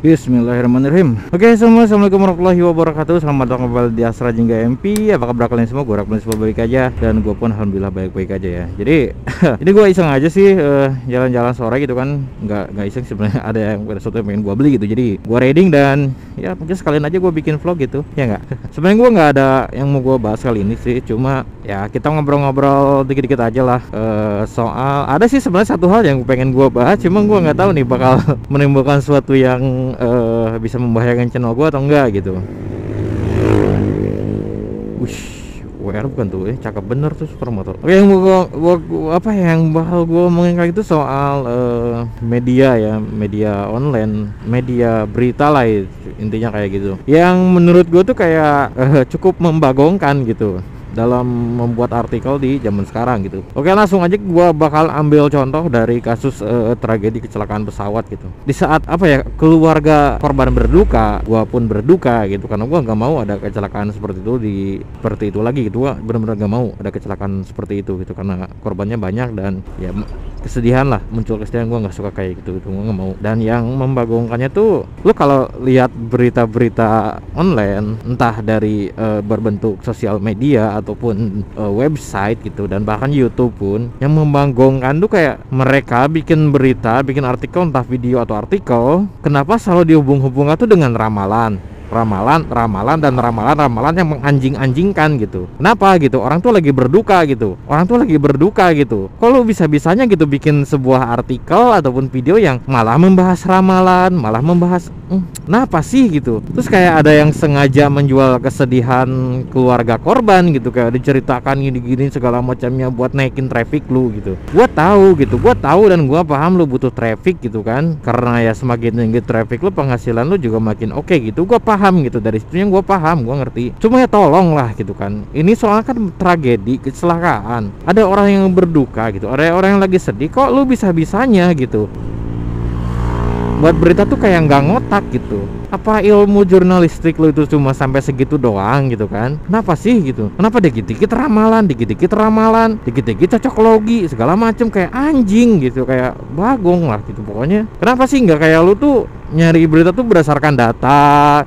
Bismillahirrahmanirrahim. Oke semua, assalamualaikum warahmatullahi wabarakatuh. Selamat datang kembali di Astra Jingga MP. Apa kabar kalian semua? Gue harap kalian semua baik aja, dan gue pun alhamdulillah baik-baik aja ya. Jadi ini gue iseng aja sih, jalan-jalan sore gitu kan. Nggak iseng sebenarnya, ada yang pada sesuatu yang pengen gue beli gitu. Jadi gue reading dan ya mungkin sekalian aja gue bikin vlog gitu, ya nggak? Sebenarnya gue nggak ada yang mau gue bahas kali ini sih, cuma ya kita ngobrol-ngobrol dikit-dikit aja lah. Soal ada sih sebenarnya satu hal yang pengen gue bahas, cuma gue nggak tahu nih bakal menimbulkan suatu yang bisa membahayakan channel gue atau enggak gitu. Wush, WR bukan tuh, cakep bener tuh super motor. Oke, yang apa yang bakal gue omongin kali itu soal media ya, media online, media berita lah intinya kayak gitu. Yang menurut gue tuh kayak cukup membagongkan gitu dalam membuat artikel di zaman sekarang gitu. Oke, langsung aja gua bakal ambil contoh dari kasus tragedi kecelakaan pesawat gitu. Di saat apa ya, keluarga korban berduka, gua pun berduka gitu, karena gua nggak mau ada kecelakaan seperti itu lagi gitu. Gua benar-benar nggak mau ada kecelakaan seperti itu gitu, karena korbannya banyak dan ya kesedihan lah, muncul kesedihan. Gua nggak suka kayak gitu, gua nggak mau. Dan yang membagongkannya tuh, lu kalau lihat berita-berita online entah dari berbentuk sosial media ataupun website gitu, dan bahkan YouTube pun, yang membagongkan tuh kayak mereka bikin berita, bikin artikel, entah video atau artikel, kenapa selalu dihubung-hubungkan tuh dengan ramalan dan ramalan yang menganjing-anjingkan gitu. Kenapa gitu? Orang tuh lagi berduka gitu. Kok lu bisa-bisanya gitu bikin sebuah artikel ataupun video yang malah membahas ramalan, malah membahas kenapa sih gitu? Terus kayak ada yang sengaja menjual kesedihan keluarga korban gitu, kayak diceritakan gini-gini segala macamnya buat naikin traffic lu gitu. Gua tahu dan gua paham lu butuh traffic gitu kan. Karena ya semakin tinggi traffic lu, penghasilan lu juga makin oke gitu. Gua paham gitu, dari situ yang gue paham, gue ngerti. Cuma ya tolong lah gitu kan, ini soalnya kan tragedi kecelakaan, ada orang yang berduka gitu, ada orang yang lagi sedih, kok lu bisa-bisanya gitu buat berita tuh kayak nggak ngotak gitu. Apa ilmu jurnalistik lu itu cuma sampai segitu doang gitu kan? Kenapa sih gitu? Kenapa dikit-dikit ramalan, dikit-dikit cocok logi segala macem, kayak anjing gitu, kayak bagong lah gitu pokoknya. Kenapa sih nggak kayak lu tuh nyari berita tuh berdasarkan data,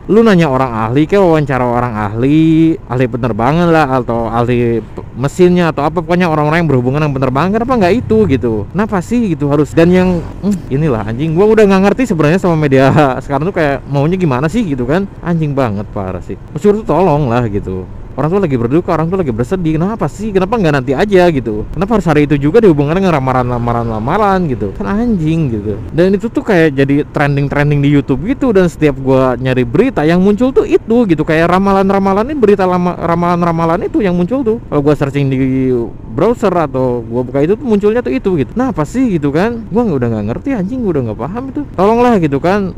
lu nanya orang ahli, kayak wawancara orang ahli penerbangan lah, atau ahli mesinnya atau apa, pokoknya orang-orang yang berhubungan dengan penerbangan. Kenapa nggak itu gitu? Kenapa sih gitu harus? Dan yang inilah anjing, gua udah nggak ngerti sebenarnya sama media sekarang tuh, kayak maunya gimana sih gitu kan. Anjing banget, parah sih. Maksudnya tuh tolong lah gitu, orang tuh lagi berduka, orang tuh lagi bersedih. Kenapa sih? Kenapa nggak nanti aja gitu? Kenapa harus hari itu juga dihubungkan dengan lamaran gitu? Kan anjing gitu. Dan itu tuh kayak jadi trending di YouTube gitu. Dan setiap gua nyari berita, yang muncul tuh itu gitu, kayak ramalan-ramalan ini, berita ramalan-ramalan itu yang muncul tuh. Kalau gua searching di browser atau gua buka itu tuh munculnya tuh itu gitu. Nah apa sih gitu kan? Gua udah nggak ngerti anjing, gua udah nggak paham itu. Tolonglah gitu kan,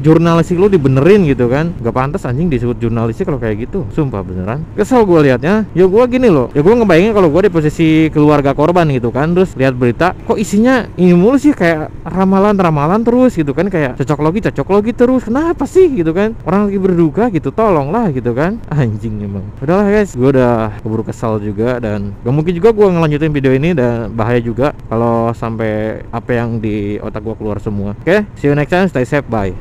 jurnalistik lu dibenerin gitu kan. Gak pantas anjing disebut jurnalistik kalau kayak gitu, sumpah beneran. Kesel gue liatnya. Ya gue gini loh, ya gue ngebayangin kalau gue di posisi keluarga korban gitu kan, terus lihat berita kok isinya ini mulu sih, kayak ramalan terus gitu kan, kayak cocok logi terus. Kenapa sih gitu kan? Orang lagi berduka gitu, tolonglah gitu kan. Anjing emang. Udahlah guys, gue udah keburu kesal juga, dan gak mungkin juga gue ngelanjutin video ini, dan bahaya juga kalau sampai apa yang di otak gue keluar semua. Oke, see you next time, stay safe, bye.